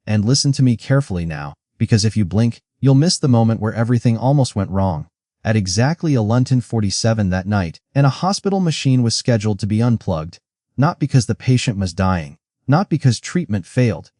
And listen to me carefully now, because if you blink, you'll miss the moment where everything almost went wrong. At exactly 11:47 that night, and a hospital machine was scheduled to be unplugged, not because the patient was dying, not because treatment failed,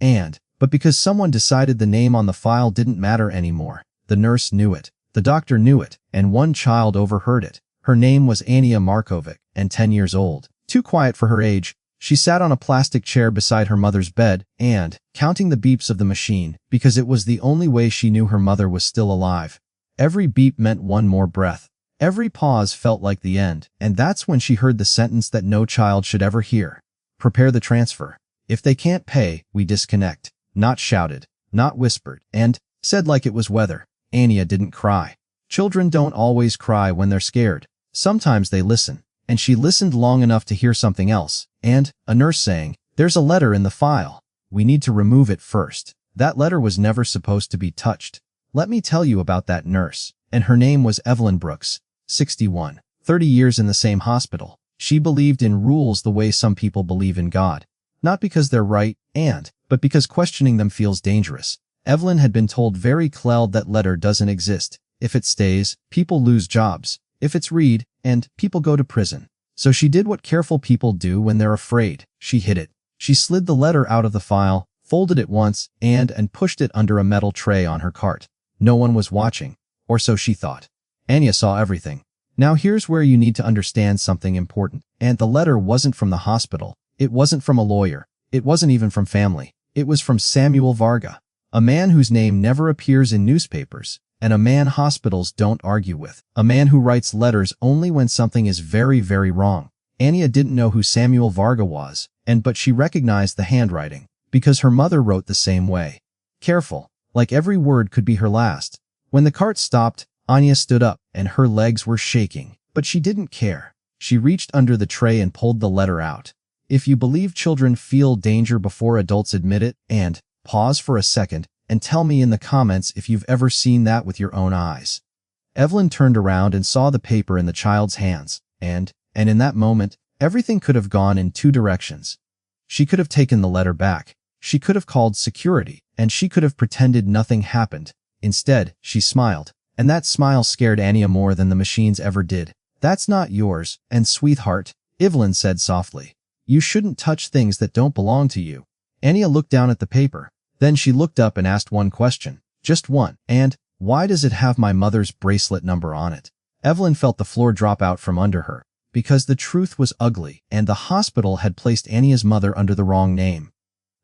but because someone decided the name on the file didn't matter anymore. The nurse knew it, the doctor knew it, and one child overheard it. Her name was Ania Markovic, and 10 years old. Too quiet for her age, she sat on a plastic chair beside her mother's bed and, counting the beeps of the machine, because it was the only way she knew her mother was still alive. Every beep meant one more breath. Every pause felt like the end, and that's when she heard the sentence that no child should ever hear. Prepare the transfer. If they can't pay, we disconnect. Not shouted, not whispered, and said like it was weather. Ania didn't cry. Children don't always cry when they're scared. Sometimes they listen, and she listened long enough to hear something else, and a nurse saying, "There's a letter in the file. We need to remove it first." That letter was never supposed to be touched. Let me tell you about that nurse, and her name was Evelyn Brooks, 61, 30 years in the same hospital. She believed in rules the way some people believe in God. Not because they're right, but because questioning them feels dangerous. Evelyn had been told very clearly that letter doesn't exist. If it stays, people lose jobs. If it's read, people go to prison. So she did what careful people do when they're afraid. She hid it. She slid the letter out of the file, folded it once, and pushed it under a metal tray on her cart. No one was watching, or so she thought. Ania saw everything. Now here's where you need to understand something important. And the letter wasn't from the hospital. It wasn't from a lawyer. It wasn't even from family. It was from Samuel Varga, a man whose name never appears in newspapers, and a man hospitals don't argue with. A man who writes letters only when something is very, very wrong. Ania didn't know who Samuel Varga was, but she recognized the handwriting, because her mother wrote the same way. Careful, like every word could be her last. When the cart stopped, Ania stood up, and her legs were shaking. But she didn't care. She reached under the tray and pulled the letter out. If you believe children feel danger before adults admit it, pause for a second, and tell me in the comments if you've ever seen that with your own eyes. Evelyn turned around and saw the paper in the child's hands, and in that moment, everything could have gone in two directions. She could have taken the letter back. She could have called security, and she could have pretended nothing happened. Instead, she smiled, and that smile scared Ania more than the machines ever did. "That's not yours, and sweetheart," Evelyn said softly. "You shouldn't touch things that don't belong to you." Ania looked down at the paper. Then she looked up and asked one question. Just one. "And why does it have my mother's bracelet number on it?" Evelyn felt the floor drop out from under her. Because the truth was ugly, and the hospital had placed Ania's mother under the wrong name.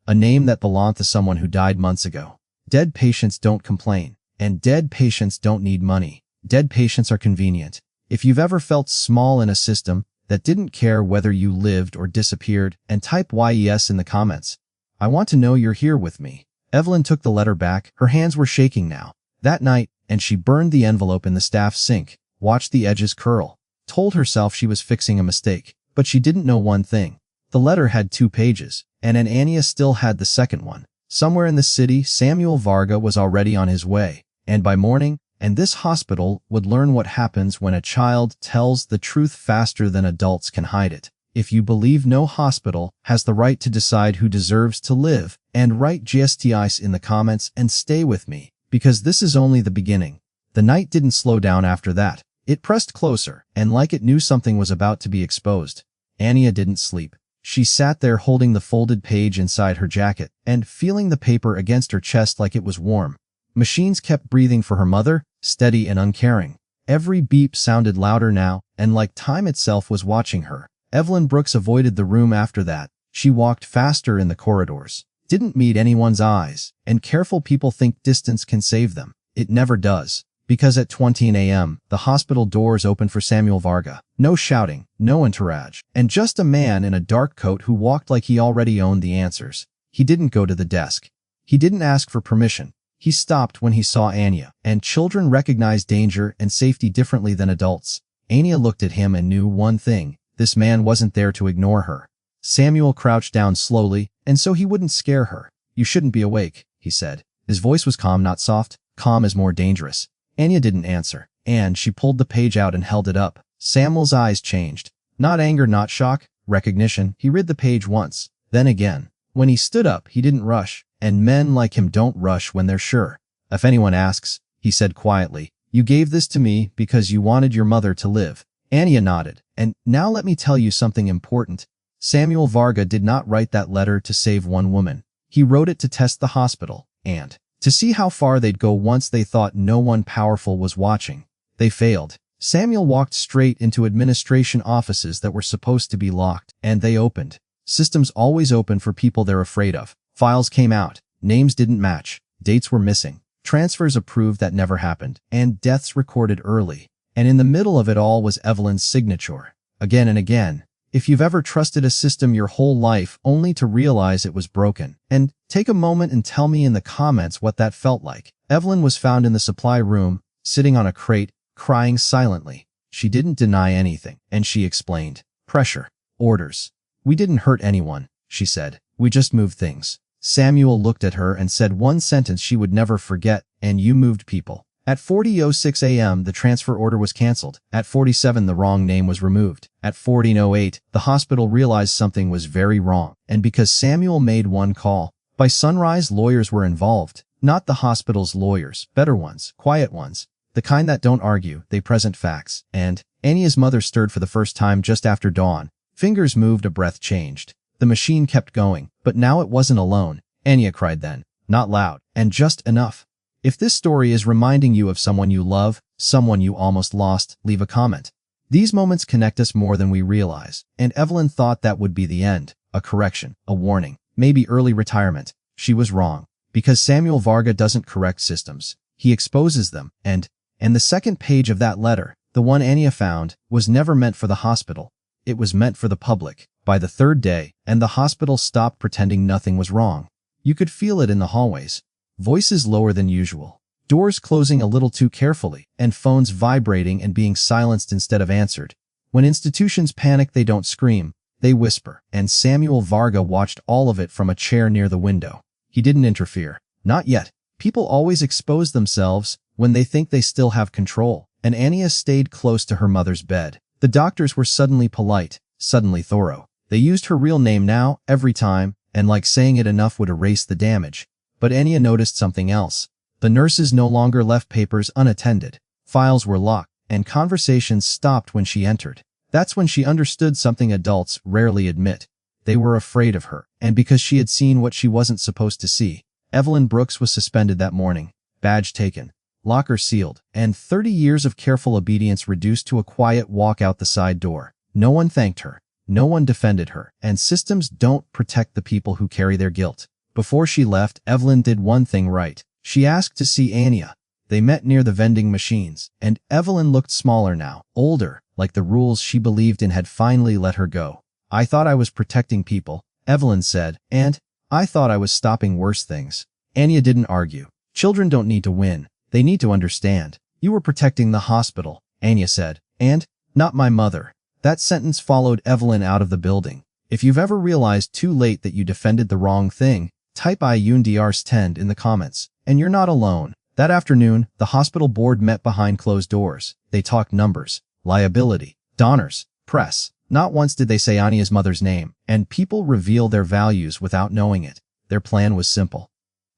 A name that belonged to someone who died months ago. Dead patients don't complain, and dead patients don't need money. Dead patients are convenient. If you've ever felt small in a system that didn't care whether you lived or disappeared, type YES in the comments. I want to know you're here with me. Evelyn took the letter back. Her hands were shaking now. That night, she burned the envelope in the staff sink, watched the edges curl, told herself she was fixing a mistake. But she didn't know one thing. The letter had 2 pages, and Ania still had the second one. Somewhere in the city, Samuel Varga was already on his way, and by morning, this hospital would learn what happens when a child tells the truth faster than adults can hide it. If you believe no hospital has the right to decide who deserves to live, write GSTIs in the comments and stay with me, because this is only the beginning. The night didn't slow down after that. It pressed closer, and like it knew something was about to be exposed. Ania didn't sleep. She sat there holding the folded page inside her jacket and feeling the paper against her chest like it was warm. Machines kept breathing for her mother, steady and uncaring. Every beep sounded louder now, and like time itself was watching her. Evelyn Brooks avoided the room after that. She walked faster in the corridors, didn't meet anyone's eyes, and careful people think distance can save them. It never does. Because at 20 a.m., the hospital doors opened for Samuel Varga. No shouting, no entourage, and just a man in a dark coat who walked like he already owned the answers. He didn't go to the desk. He didn't ask for permission. He stopped when he saw Ania, and children recognize danger and safety differently than adults. Ania looked at him and knew one thing. This man wasn't there to ignore her. Samuel crouched down slowly, and so he wouldn't scare her. "You shouldn't be awake," he said. His voice was calm, not soft. Calm is more dangerous. Ania didn't answer, and she pulled the page out and held it up. Samuel's eyes changed. Not anger, not shock, recognition. He read the page once, then again. When he stood up, he didn't rush, and men like him don't rush when they're sure. If anyone asks, he said quietly, you gave this to me because you wanted your mother to live. Anya nodded. And now let me tell you something important. Samuel Varga did not write that letter to save one woman. He wrote it to test the hospital, and to see how far they'd go once they thought no one powerful was watching. They failed. Samuel walked straight into administration offices that were supposed to be locked, and they opened. Systems always open for people they're afraid of. Files came out. Names didn't match. Dates were missing. Transfers approved that never happened, and deaths recorded early. And in the middle of it all was Evelyn's signature. Again and again. If you've ever trusted a system your whole life only to realize it was broken, and take a moment and tell me in the comments what that felt like. Evelyn was found in the supply room, sitting on a crate, crying silently. She didn't deny anything, and she explained. Pressure. Orders. We didn't hurt anyone, she said. We just moved things. Samuel looked at her and said one sentence she would never forget, and you moved people. At 40:06 a.m., the transfer order was canceled. At 47, the wrong name was removed. At 14:08, the hospital realized something was very wrong. And because Samuel made one call, by sunrise, lawyers were involved. Not the hospital's lawyers, better ones, quiet ones. The kind that don't argue, they present facts. And Anya's mother stirred for the first time just after dawn. Fingers moved, a breath changed. The machine kept going, but now it wasn't alone. Anya cried then. Not loud, and just enough. If this story is reminding you of someone you love, someone you almost lost, leave a comment. These moments connect us more than we realize, and Evelyn thought that would be the end, a correction, a warning, maybe early retirement. She was wrong, because Samuel Varga doesn't correct systems. He exposes them, and the second page of that letter, the one Anya found, was never meant for the hospital. It was meant for the public. By the third day, and the hospital stopped pretending nothing was wrong. You could feel it in the hallways. Voices lower than usual, doors closing a little too carefully, and phones vibrating and being silenced instead of answered. When institutions panic, they don't scream, they whisper, and Samuel Varga watched all of it from a chair near the window. He didn't interfere. Not yet. People always expose themselves when they think they still have control, and Anya stayed close to her mother's bed. The doctors were suddenly polite, suddenly thorough. They used her real name now, every time, and like saying it enough would erase the damage. But Anya noticed something else. The nurses no longer left papers unattended. Files were locked, and conversations stopped when she entered. That's when she understood something adults rarely admit. They were afraid of her, and because she had seen what she wasn't supposed to see. Evelyn Brooks was suspended that morning. Badge taken. Locker sealed, and 30 years of careful obedience reduced to a quiet walk out the side door. No one thanked her. No one defended her, and systems don't protect the people who carry their guilt. Before she left, Evelyn did one thing right. She asked to see Anya. They met near the vending machines, and Evelyn looked smaller now, older, like the rules she believed in had finally let her go. I thought I was protecting people, Evelyn said, and I thought I was stopping worse things. Anya didn't argue. Children don't need to win. They need to understand. You were protecting the hospital, Anya said, and not my mother. That sentence followed Evelyn out of the building. If you've ever realized too late that you defended the wrong thing, type I understand in the comments. And you're not alone. That afternoon, the hospital board met behind closed doors. They talked numbers, liability, donors, press. Not once did they say Anya's mother's name, and people reveal their values without knowing it. Their plan was simple.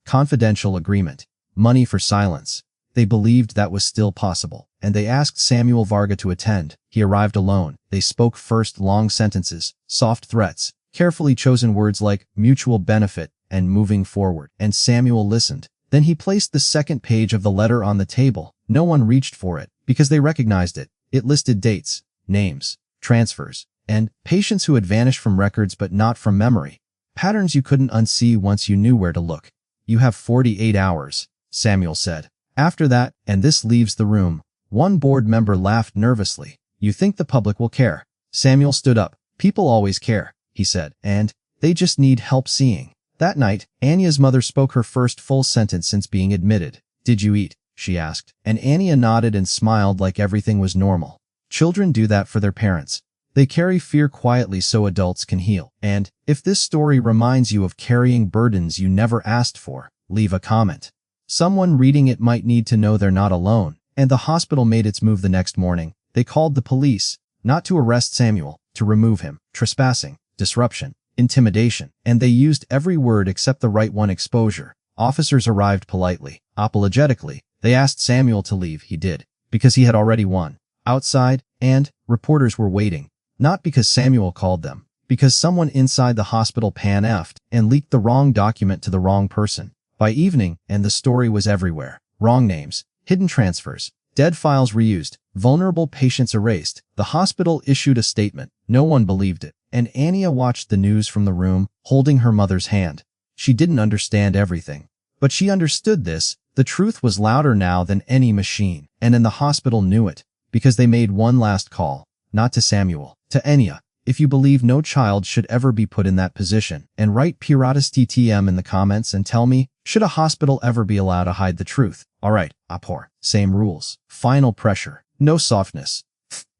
Confidential agreement. Money for silence. They believed that was still possible, and they asked Samuel Varga to attend. He arrived alone. They spoke first long sentences, soft threats, carefully chosen words like mutual benefit and moving forward, and Samuel listened. Then he placed the second page of the letter on the table. No one reached for it, because they recognized it. It listed dates, names, transfers, and patients who had vanished from records but not from memory. Patterns you couldn't unsee once you knew where to look. You have 48 hours, Samuel said. After that, and this leaves the room. One board member laughed nervously. You think the public will care? Samuel stood up. People always care, he said, and they just need help seeing. That night, Anya's mother spoke her first full sentence since being admitted. Did you eat? She asked, and Anya nodded and smiled like everything was normal. Children do that for their parents. They carry fear quietly so adults can heal. And if this story reminds you of carrying burdens you never asked for, leave a comment. Someone reading it might need to know they're not alone. And the hospital made its move the next morning. They called the police, not to arrest Samuel, to remove him. Trespassing, disruption. intimidation, and they used every word except the right one: exposure. Officers arrived politely, apologetically. They asked Samuel to leave. He did, because he had already won. Outside, and reporters were waiting. Not because Samuel called them, because someone inside the hospital panicked and leaked the wrong document to the wrong person. By evening, and the story was everywhere. Wrong names, hidden transfers, dead files reused, vulnerable patients erased. The hospital issued a statement. No one believed it, and Anya watched the news from the room, holding her mother's hand. She didn't understand everything, but she understood this. The truth was louder now than any machine, and in the hospital knew it, because they made one last call, not to Samuel, to Anya. If you believe no child should ever be put in that position, and write Piratas TTM in the comments and tell me, should a hospital ever be allowed to hide the truth? Alright, Apor. Same rules. Final pressure. No softness.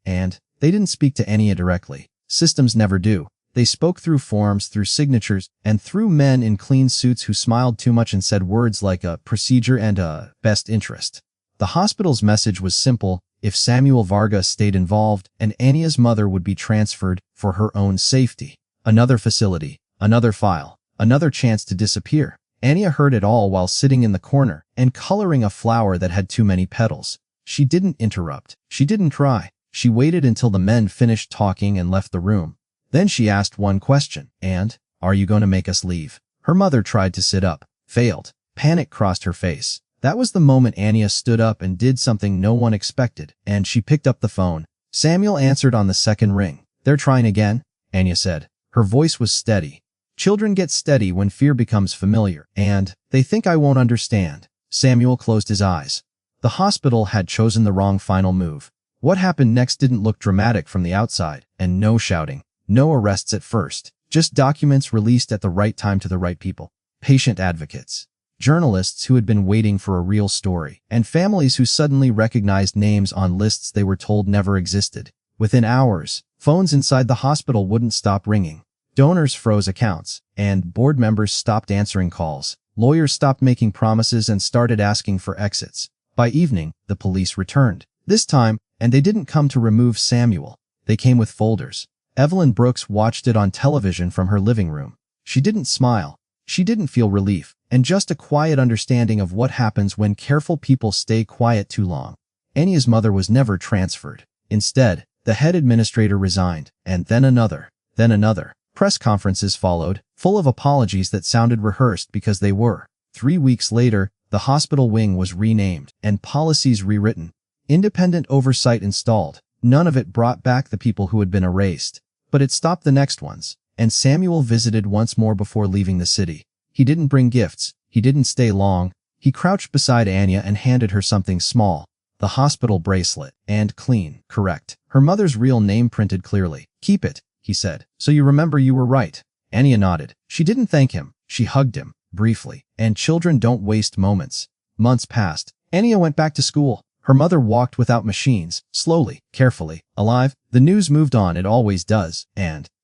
And they didn't speak to Anya directly. Systems never do. They spoke through forms, through signatures, and through men in clean suits who smiled too much and said words like a procedure and a best interest. The hospital's message was simple. If Samuel Vargas stayed involved, and Anya's mother would be transferred for her own safety. Another facility, another file, another chance to disappear. Anya heard it all while sitting in the corner and coloring a flower that had too many petals. She didn't interrupt. She didn't cry. She waited until the men finished talking and left the room. Then she asked one question. And, are you going to make us leave? Her mother tried to sit up. Failed. Panic crossed her face. That was the moment Anya stood up and did something no one expected, and she picked up the phone. Samuel answered on the second ring. They're trying again, Anya said. Her voice was steady. Children get steady when fear becomes familiar, and they think I won't understand. Samuel closed his eyes. The hospital had chosen the wrong final move. What happened next didn't look dramatic from the outside, and no shouting, no arrests at first, just documents released at the right time to the right people. Patient advocates. Journalists who had been waiting for a real story, and families who suddenly recognized names on lists they were told never existed. Within hours, phones inside the hospital wouldn't stop ringing. Donors froze accounts, and board members stopped answering calls. Lawyers stopped making promises and started asking for exits. By evening, the police returned. This time, and they didn't come to remove Samuel. They came with folders. Evelyn Brooks watched it on television from her living room. She didn't smile. She didn't feel relief, and just a quiet understanding of what happens when careful people stay quiet too long. Anya's mother was never transferred. Instead, the head administrator resigned, and then another, then another. Press conferences followed, full of apologies that sounded rehearsed because they were. 3 weeks later, the hospital wing was renamed, and policies rewritten. Independent oversight installed. None of it brought back the people who had been erased. But it stopped the next ones. And Samuel visited once more before leaving the city. He didn't bring gifts. He didn't stay long. He crouched beside Anya and handed her something small. The hospital bracelet. And clean. Correct. Her mother's real name printed clearly. Keep it, he said. So you remember you were right. Anya nodded. She didn't thank him. She hugged him, briefly. And children don't waste moments. Months passed. Anya went back to school. Her mother walked without machines, slowly, carefully. Alive, the news moved on, it always does,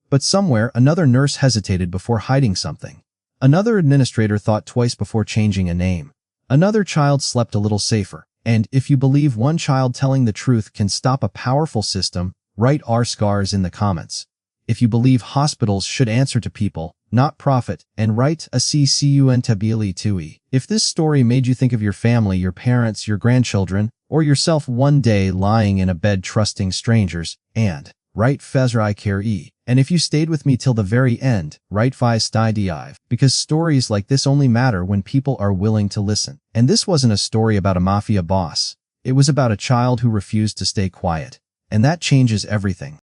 but somewhere another nurse hesitated before hiding something. Another administrator thought twice before changing a name. Another child slept a little safer. And if you believe one child telling the truth can stop a powerful system, write R scars in the comments. If you believe hospitals should answer to people, not profit, and write a CCUNTABILI TUI. If this story made you think of your family, your parents, your grandchildren, or yourself one day lying in a bed trusting strangers, and write Fezrai Care E. And if you stayed with me till the very end, write Fi Stai Dive, because stories like this only matter when people are willing to listen. And this wasn't a story about a mafia boss. It was about a child who refused to stay quiet. And that changes everything.